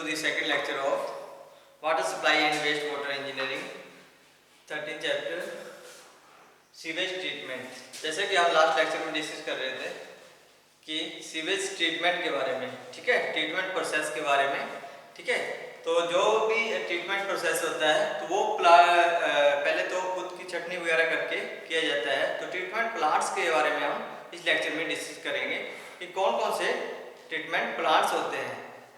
the second lecture of water supply and wastewater engineering 13th chapter sewage treatment. जैसे कि हम last lecture में discuss कर रहे थे कि सीवेज ट्रीटमेंट के बारे में, ठीक है, ट्रीटमेंट प्रोसेस के बारे में, ठीक है। तो जो भी ट्रीटमेंट प्रोसेस होता है तो वो पहले तो खुद की छटनी वगैरह करके किया जाता है। तो ट्रीटमेंट प्लांट्स के बारे में हम इस लेक्चर में डिस्कस करेंगे कि कौन कौन से ट्रीटमेंट प्लांट्स होते हैं।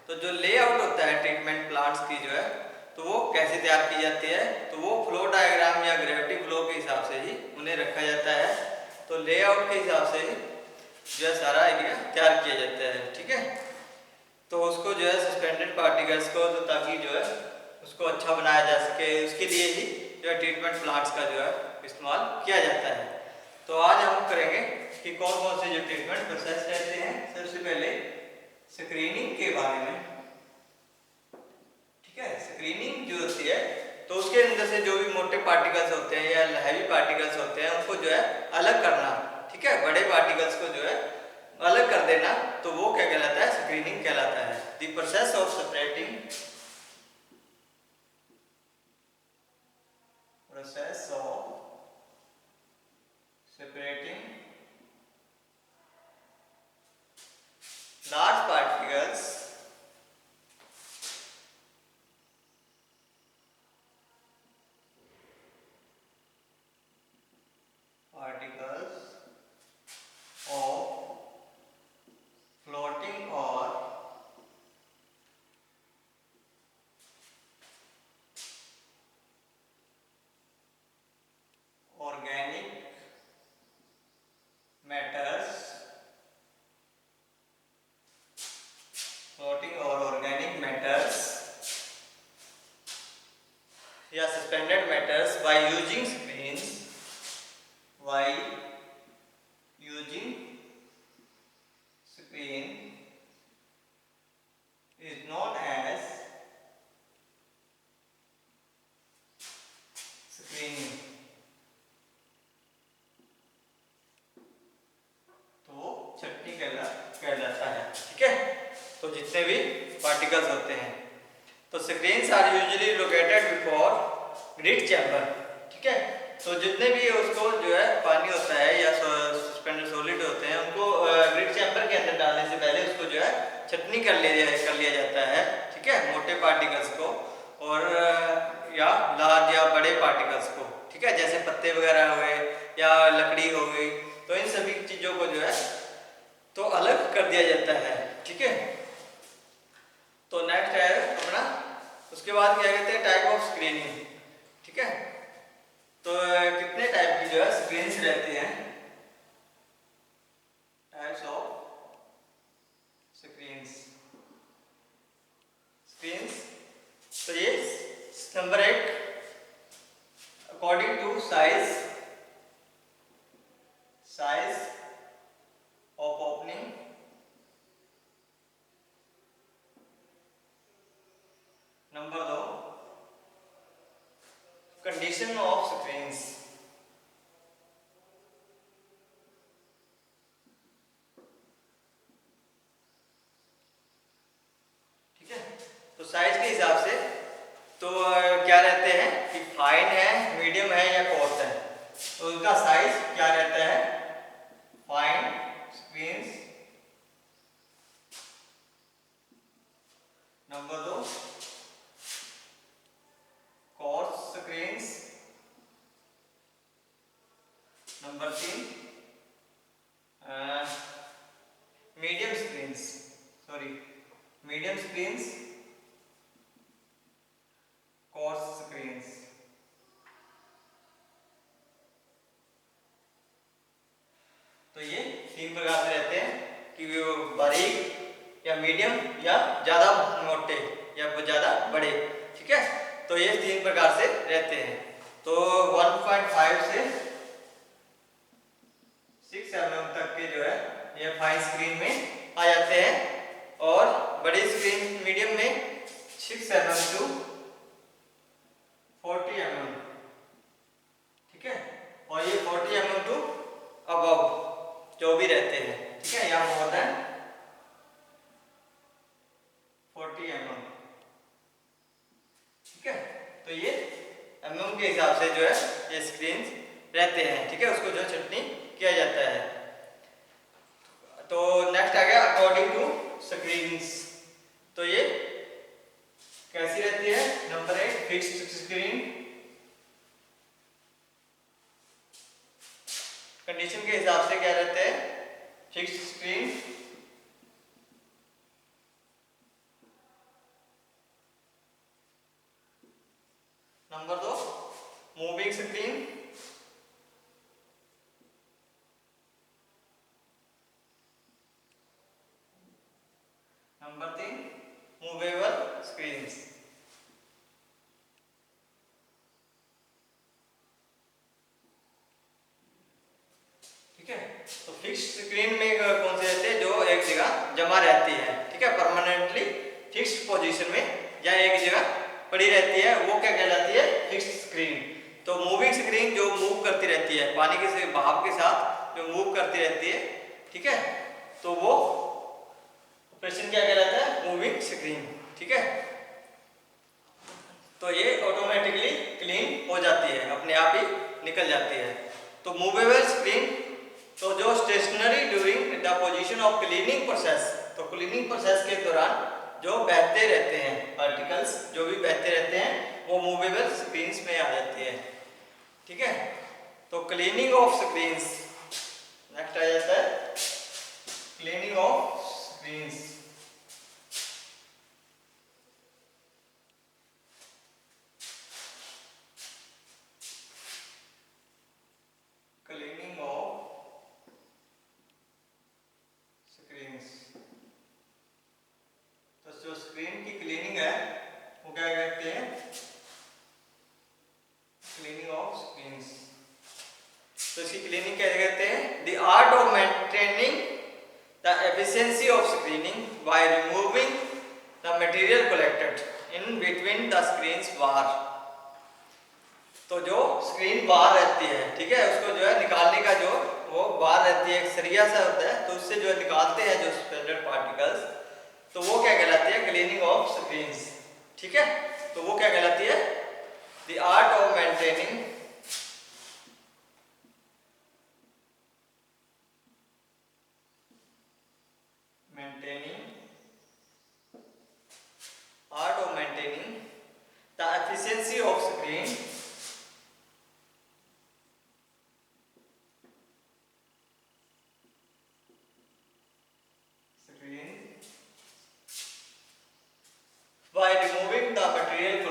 तो जो लेआउट होता है ट्रीटमेंट प्लांट्स की जो है तो वो कैसे तैयार की जाती है, तो वो फ्लो डायग्राम या ग्रेविटी फ्लो के हिसाब से ही उन्हें रखा जाता है। तो लेआउट के हिसाब से जो है सारा एरिया तैयार किया जाता है, ठीक है। तो उसको जो है सस्पेंडेड पार्टिकल्स को तो ताकि जो है उसको अच्छा बनाया जा सके, उसके लिए ही जो है ट्रीटमेंट प्लांट्स का जो है इस्तेमाल किया जाता है। तो आज हम करेंगे कि कौन कौन से जो ट्रीटमेंट प्रोसेस रहते हैं। सबसे पहले स्क्रीनिंग के बारे में, ठीक है। स्क्रीनिंग जो होती है तो उसके अंदर से जो भी मोटे पार्टिकल्स होते हैं या हैवी पार्टिकल्स होते हैं उनको जो है अलग करना, ठीक है। बड़े पार्टिकल्स को जो है अलग कर देना, तो वो क्या कहलाता है, स्क्रीनिंग कहलाता है। The process of separating large particles of floating or organic matters, floating or organic matters या suspended matters by using screens, screen is known as screening। तो छटनी कहलाता है, ठीक है। तो जितने भी पार्टिकल्स होते हैं तो screens are usually located before grit chamber, ठीक है। तो जितने भी उसको जो है पानी होता है या सस्पेंडेड सॉलिड होते हैं उनको ग्रिड चैम्बर के अंदर डालने से पहले उसको जो है छटनी कर लिया जाता है, ठीक है, मोटे पार्टिकल्स को और या लार्ज या बड़े पार्टिकल्स को, ठीक है, जैसे पत्ते वगैरह हुए या लकड़ी हो गई। तो इन सभी चीज़ों को जो है तो अलग कर दिया जाता है, ठीक है। तो नेक्स्ट है अपना, उसके बाद क्या कहते हैं, टाइप ऑफ स्क्रीनिंग, ठीक है। तो कितने टाइप की जो है स्क्रीन्स रहते हैं, टाइप्स ऑफ स्क्रीन्स। तो ये number 1 according to size of opening, number 2 condition of screens, ठीक है। तो साइज के हिसाब से तो क्या रहते हैं कि फाइन है, मीडियम है या कोर्स है। तो उनका साइज क्या रहता है, fine screens, number 2 course screens, number 3 medium screens, course screens. तो ये 3 प्रकार से रहते हैं कि वो बारीक या मीडियम या ज्यादा मोटे या ज्यादा बड़े, ठीक है। तो ये 3 प्रकार से रहते हैं। तो 1.5 से 6 mm तक के जो है ये फाइन स्क्रीन में आ जाते हैं और बड़ी स्क्रीन मीडियम में 6 mm टू 40 mm, ठीक है। और ये 40 mm टू अबव जो भी रहते हैं, ठीक है, या मोर देन 40 mm, तो ये mm के हिसाब से जो है ये स्क्रीन रहते हैं, ठीक है, उसको जो छटनी किया जाता है। तो नेक्स्ट आ गया अकॉर्डिंग टू स्क्रीन्स। तो ये कैसी रहती है? नंबर 1 फिक्स्ड स्क्रीन, कंडीशन के हिसाब से क्या रहते हैं? Fixed screen. Number 2 moving screen, number 3 movable screens. ठीक है, तो फिक्स्ड स्क्रीन में कौन से रहते हैं? जो एक जगह जमा रहती है, ठीक है, परमानेंटली फिक्स्ड पोजीशन में या एक जगह पड़ी रहती है, वो क्या कहलाती है? Fixed screen. तो मूविंग स्क्रीन जो मूव करती रहती है, पानी के बहाव के साथ जो मूव करती रहती है, ठीक है, तो वो ऑपरेशन क्या कहलाता है? Moving screen. ठीक है, तो ये ऑटोमेटिकली क्लीन हो जाती है, अपने आप ही निकल जाती है। तो मूवेबल स्क्रीन, तो जो stationary during the position of cleaning process, तो क्लीनिंग प्रोसेस के दौरान जो बहते रहते हैं पार्टिकल्स, जो भी बहते रहते हैं, वो मूवेबल स्क्रीन्स में आ जाती है। ठीक है, तो क्लीनिंग ऑफ स्क्रीन्स नेक्स्ट आ जाता है, cleaning of screens. Cleaning of screens, तो जो स्क्रीन की क्लीनिंग है वो क्या कहते हैं? Cleaning of screens. तो इसकी क्लीनिंग क्या कहते हैं? The art of maintaining the efficiency of screening by removing the material collected in between the screens bar. तो जो स्क्रीन बार रहती है, ठीक है, उसको जो है निकालने का जो वो बार रहती है, एक सरिया सा होता है, तो उससे जो निकालते हैं जो स्पेंडेड पार्टिकल्स, तो वो क्या कहलाती है? Cleaning of screens. ठीक है, तो वो क्या कहलाती है? The art of maintaining art of maintaining the efficiency of screen by removing the material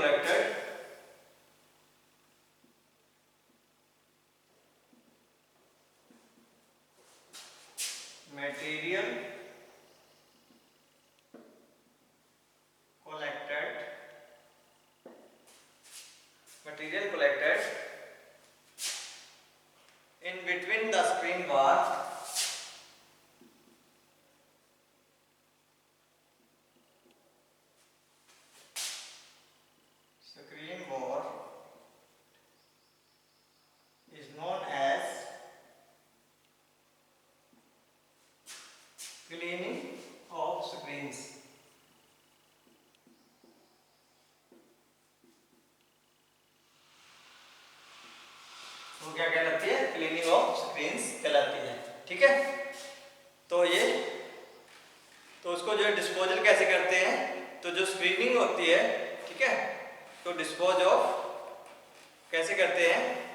collected in between the screen bar is known as cleaning of screens। वो क्या कहलाती है? क्लीनिंग ऑफ स्क्रीन्स कहलाती है। ठीक है, तो ये तो उसको जो है डिस्पोजल कैसे करते हैं? तो जो स्क्रीनिंग होती है, ठीक है, तो डिस्पोज ऑफ कैसे करते हैं?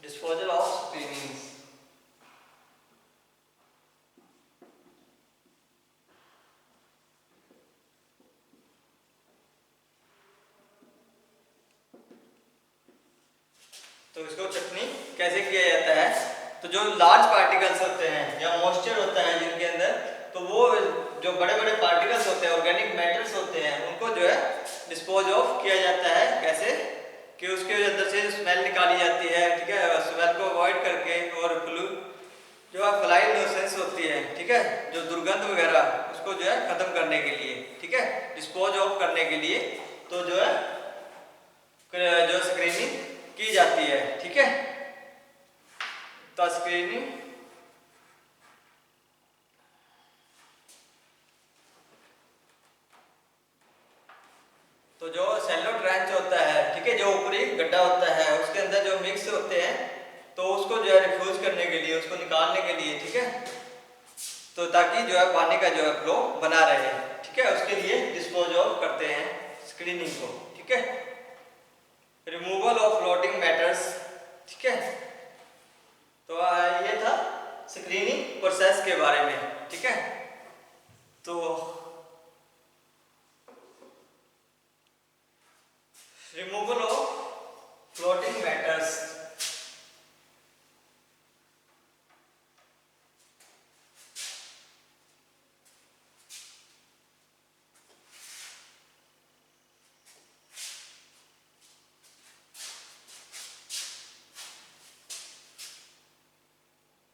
Disposal of screenings. तो इसको चटनी कैसे किया जाता है? तो जो लार्ज पार्टिकल्स होते हैं या मॉइस्चर होता है जिनके अंदर, तो वो जो बड़े बड़े पार्टिकल्स होते हैं, ऑर्गेनिक मैटर्स होते हैं, उनको जो है डिस्पोज ऑफ किया जाता है। कैसे? कि उसके अंदर से स्मेल निकाली जाती है, ठीक है, स्मेल को अवॉइड करके, और जो है फ्लाई न्यूसेंस होती है, ठीक है, जो दुर्गंध वगैरह, उसको जो है खत्म करने के लिए, ठीक है, डिस्पोज ऑफ करने के लिए, तो जो है जो स्क्रीनिंग की की जाती है, ठीक है। तो स्क्रीनिंग तो जो सेलो ट्रेंच होता है, ठीक है, जो ऊपरी गड्ढा होता है उसके अंदर जो मिक्स होते हैं, तो उसको जो है रिफ्यूज करने के लिए, उसको निकालने के लिए, ठीक है, तो ताकि जो है पानी का जो है फ्लो बना रहे, ठीक है, उसके लिए डिस्पोज ऑफ करते हैं स्क्रीनिंग को, ठीक है। रिमूवल ऑफ फ्लोटिंग मैटर्स, ठीक है। तो ये था स्क्रीनिंग प्रोसेस के बारे में, ठीक है। तो removal of floating matters,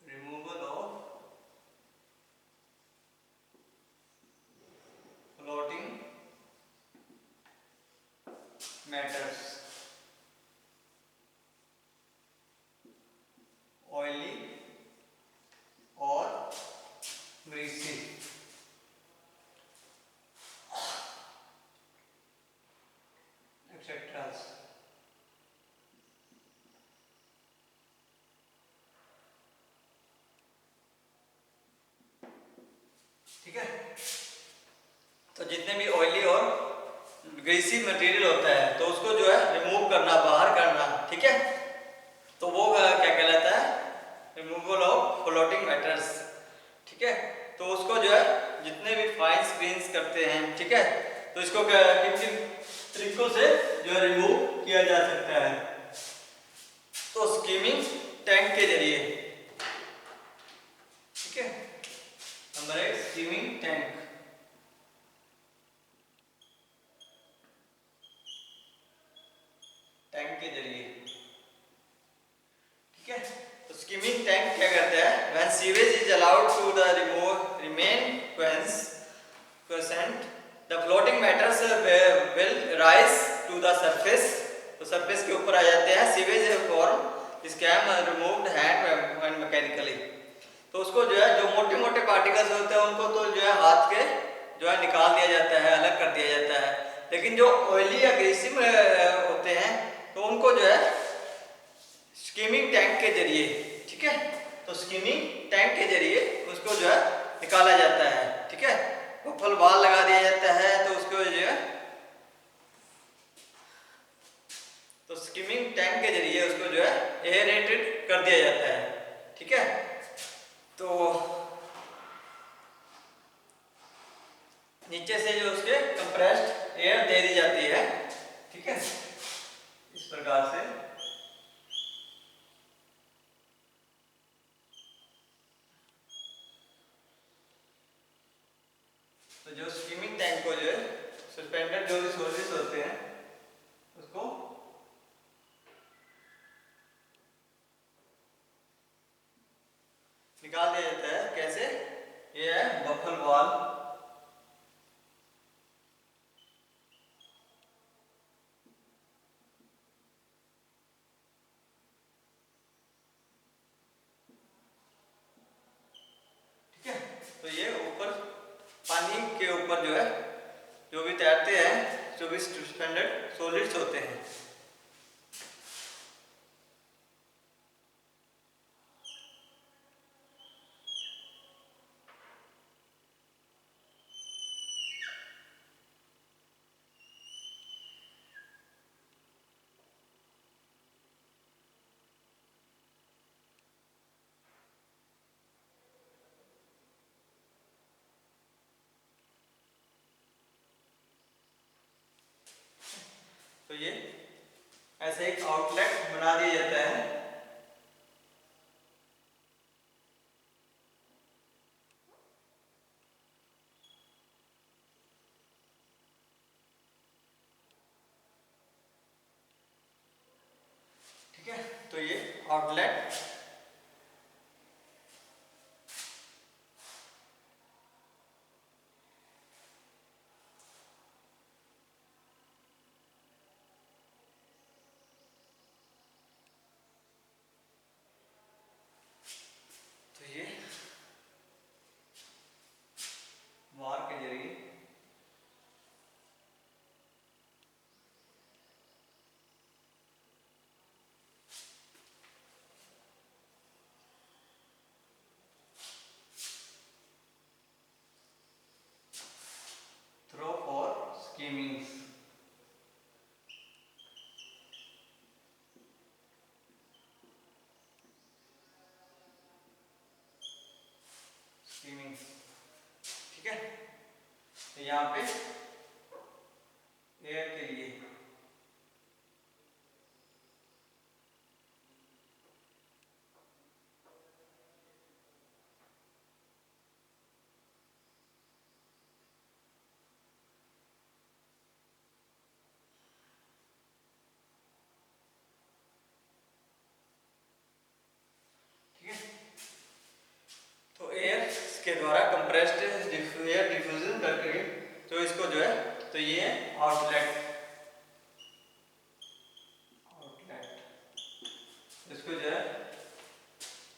removal of floating matters, oily और ग्रीसी, एक्सेट्रा, ठीक है। तो जितने भी ऑयली और ग्रीसी मटेरियल होता है तो उसको जो है रिमूव करना, बाहर करना, ठीक है, तो वो क्या कहलाता है, रिमूवल ऑफ फ्लोटिंग मैटर्स, ठीक है। तो उसको जो है जितने भी फाइन स्क्रीन्स करते हैं, ठीक है, तो इसको किन किन तरीकों से जो है रिमूव किया जा सकता है, तो स्कीमिंग टैंक के जरिए, ठीक है। नंबर 1 स्कीमिंग टैंक, टैंक के जरिए, ठीक है। तो स्कीमिंग टैंक क्या करता है, when sewage is allowed to the remain quiescent, the floating matters will rise to the surface, तो सरफेस के ऊपर आ जाते हैं, sewage form scam removed hand and mechanically, तो उसको जो है जो मोटे मोटे पार्टिकल्स होते हैं उनको तो जो है हाथ के जो है निकाल दिया जाता है, अलग कर दिया जाता है, लेकिन जो ऑयली या ग्रीसी में होते हैं तो उनको जो है स्कीमिंग टैंक के जरिए, ठीक है, तो स्कीमिंग टैंक के जरिए उसको जो है निकाला जाता है, ठीक है। बफल बाल लगा दिया जाता है तो उसको जो है, तो स्कीमिंग टैंक के जरिए उसको जो है एयरेटेड कर दिया जाता है, ठीक है। तो नीचे से जो उसके कंप्रेस्ड एयर दे दी जाती है, ठीक है, इस प्रकार से। तो जो स्कीमिंग टैंक को जो है सस्पेंडेड जो रिसोर्सेज होते हैं उसको निकाल दिया जाता है, कैसे, ये है बफल वाल, ठीक है। तो ये ऊपर पानी के ऊपर जो है जो भी तैरते हैं, जो भी सस्पेंडेड सॉलिड्स होते हैं, तो ये ऐसे एक आउटलेट बना दिया जाता है, ठीक है। तो ये आउटलेट यहाँ पे एयर के लिए के द्वारा कंप्रेस्ड एयर डिफ्यूजन करके तो इसको जो है तो ये है आउटलेट। इसको जो है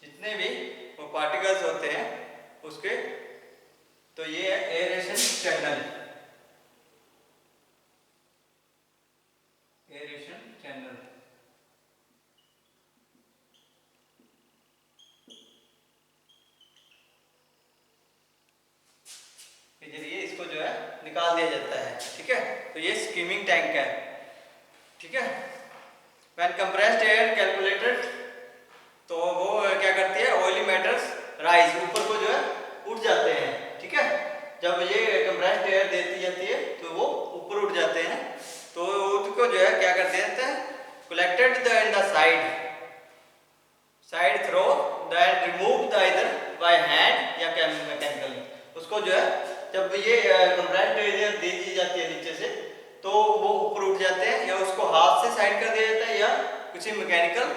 जितने भी वो पार्टिकल्स होते हैं उसके तो ये है एयरेशन चैनल। एयरेशन चैनल के जरिए इसको जो है निकाल दिया जाता है। ठीक है, तो ये स्कीमिंग टैंक है। ठीक है, व्हेन कंप्रेस्ड एयर कैलकुलेटेड तो वो क्या करती है, ऑयली मैटर्स राइज, ऊपर को जो है उठ जाते हैं। ठीक है, जब ये कंप्रेस्ड एयर देती जाती है तो वो ऊपर उठ जाते हैं, तो उसको जो है क्या करते हैं, collected in the side throw that remove the इधर बाय हैंड या मैकेनिकली। उसको जो है जब ये कंप्रेस्ड एयर दे दी जाती है नीचे से तो वो ऊपर उठ जाते हैं, या उसको हाथ से साइड कर दिया जाता है या किसी मैकेनिकल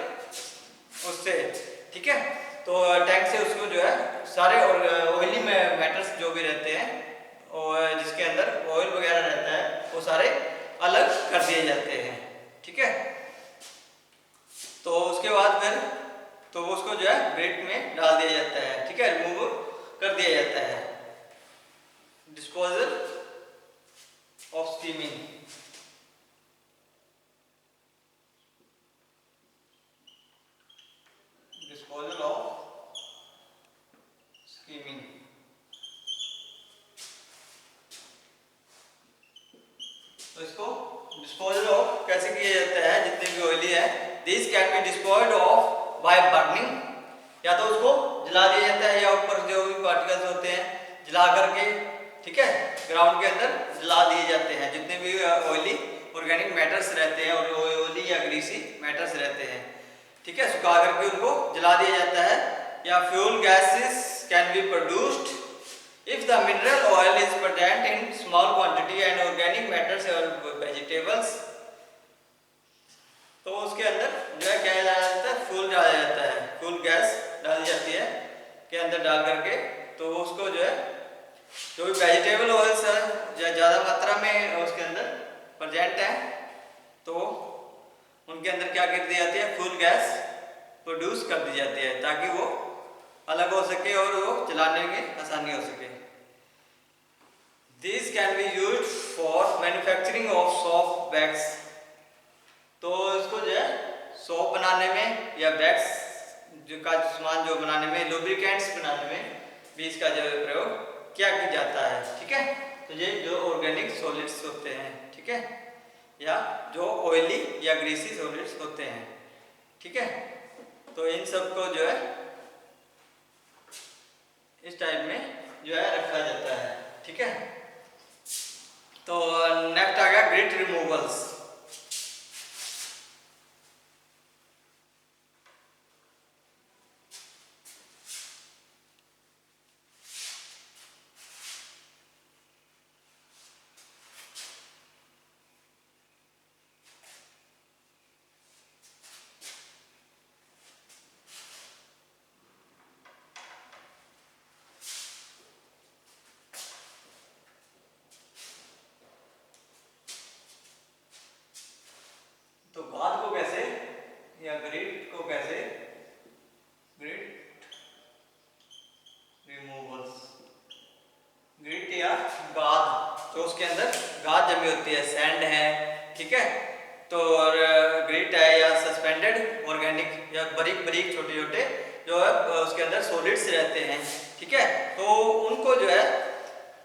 उससे। ठीक है, तो टैंक से उसको जो है सारे ऑयली मैटर्स जो भी रहते हैं और जिसके अंदर ऑयल वगैरह रहता है वो सारे अलग कर दिए जाते हैं। ठीक है, तो उसके बाद फिर तो उसको जो है ग्रिट में डाल दिया जाता है। ठीक है, रिमूव कर दिया जाता है। Disposal of steaming, disposal of steaming. तो इसको डिस्पोजल ऑफ कैसे किया जाता है, जितने भी ऑयली है, this can be disposed of by burning, या तो उसको जला दिया जाता है या ऊपर जो भी पार्टिकल्स होते हैं जला करके, ठीक है, ग्राउंड के अंदर जला दिए जाते हैं जितने भी ऑयली ऑर्गेनिक मैटर्स रहते हैं और ऑयली या ग्रीसी मैटर्स रहते हैं। ठीक है, सुखा करके उनको जला दिया जाता है। या fuel gases can be produced if the mineral oil is present in small quantity and organic matters or vegetables, तो उसके अंदर जो है क्या डाला जाता है, फ्यूल डाला जाता है, फ्यूल गैस डाली जाती है के अंदर डाल करके, तो उसको जो है जो भी वेजिटेबल ऑयल्स है ज़्यादा मात्रा में उसके अंदर प्रेजेंट है तो उनके अंदर क्या कर दी जाती है, फ्यूल गैस प्रोड्यूस कर दी जाती है ताकि वो अलग हो सके और वो चलाने में आसानी हो सके। These can be used for manufacturing of soap bags, तो इसको जो है सोप बनाने में या बैग्स जो का सामान जो बनाने में, लुब्रिकेंट्स बनाने में भी इसका जो प्रयोग किया जाता है। ठीक है, तो ये जो ऑर्गेनिक सॉलिड्स होते हैं, ठीक है, या जो ऑयली या ग्रीसी सॉलिड्स होते हैं, ठीक है, तो इन सब को जो है इस टाइप में जो है रखा जाता है। ठीक है, तो नेक्स्ट आ गया ग्रिट रिमूवल्स। तो गाद को कैसे या ग्रिट को कैसे, ग्रिट रिमूवल्स, ग्रिट या गाद, तो उसके अंदर गाद जमी होती है, सैंड है, ठीक है, तो ग्रिट है या सस्पेंडेड ऑर्गेनिक या बारीक बारीक छोटे छोटे जो है उसके अंदर सॉलिड्स रहते हैं। ठीक है, तो उनको जो है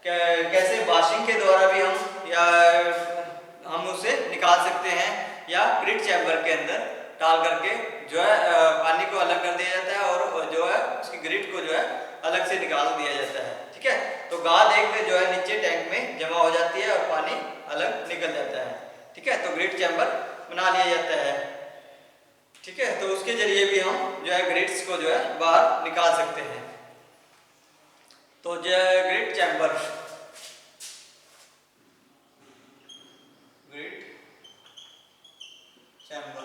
कैसे वॉशिंग के द्वारा भी हम उसे निकाल सकते हैं, या ग्रिट चैम्बर के अंदर डाल करके जो है पानी को अलग कर दिया जाता है और जो है उसकी ग्रिट को जो है अलग से निकाल दिया जाता है। ठीक है, तो गाद एक जो है नीचे टैंक में जमा हो जाती है और पानी अलग निकल जाता है। ठीक है, तो ग्रिट चैम्बर बना लिया जाता है। ठीक है, तो उसके जरिए भी हम जो है ग्रिट्स को जो है बाहर निकाल सकते हैं। तो जो ग्रिट चैम्बर, ग्रिट चैम्बर,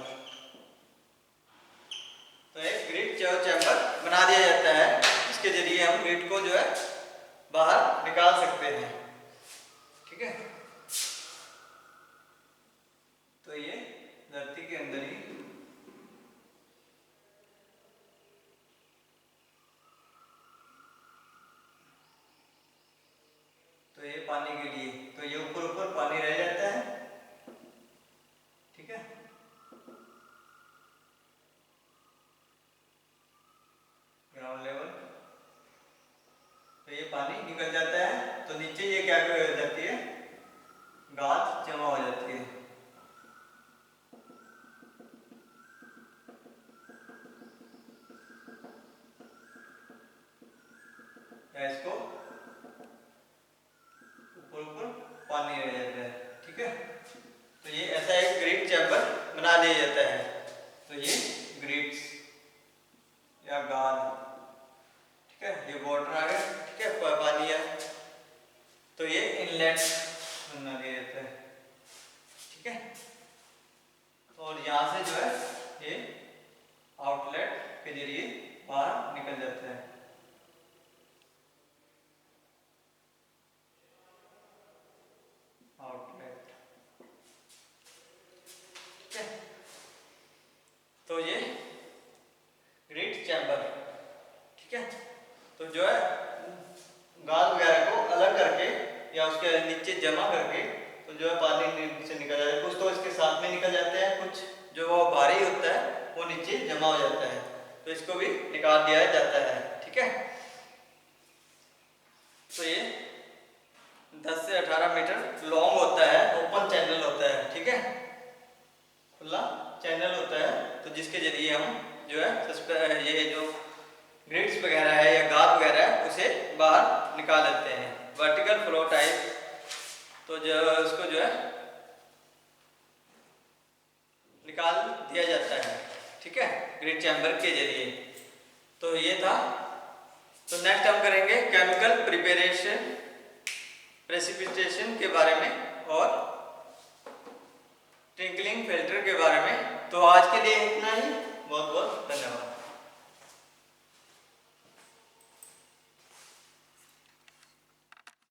तो एक ग्रिट चैम्बर बना दिया जाता है, इसके जरिए हम ग्रिट को जो है बाहर निकाल सकते हैं। ठीक है, तो ये धरती के अंदर ही तो ये पानी के लिए, तो ये ऊपर ऊपर पानी रह जाता है। ठीक है, ग्राउंड लेवल, तो ये पानी निकल जाता है, तो नीचे ये क्या हो जाती है, गाद जमा हो जाती है। या इसको ऊपर ऊपर पानी रह जाता है। ठीक है, तो ये ऐसा एक ग्रिट चैम्बर बना लिया जाता है। तो ये ग्रिट्स या गाद, ठीक है, ये वाटर आ गया। ठीक है, पानी है, तो ये इनलेट बना दिया जाता है। ठीक है, और यहाँ से जो है ये आउटलेट के जरिए बाहर निकल जाता है। आउटलेट, ठीक है, तो ये ग्रिट चैम्बर। ठीक है, तो जो है गाद वगैरह को अलग करके या उसके नीचे जमा करके, तो जो है पानी से निकल जाता है। कुछ तो इसके साथ में निकल जाते हैं, कुछ जो वो भारी होता है वो नीचे जमा हो जाता है, तो इसको भी निकाल दिया जाता है। ठीक है, तो ये 10 से 18 मीटर लॉन्ग होता है, ओपन चैनल होता है। ठीक है, खुला चैनल होता है, तो जिसके जरिए हम जो है ये जो ग्रिट्स वगैरह है या गाद वगैरह है उसे बाहर निकाल लेते हैं। वर्टिकल फ्लो टाइप, तो जो उसको जो है निकाल दिया जाता है। ठीक है, ग्रिट चैम्बर के जरिए। तो ये था। तो नेक्स्ट हम करेंगे केमिकल प्रिपरेशन, प्रेसिपिटेशन के बारे में और ट्रिंकलिंग फिल्टर के बारे में। तो आज के लिए इतना ही, बहुत बहुत धन्यवाद।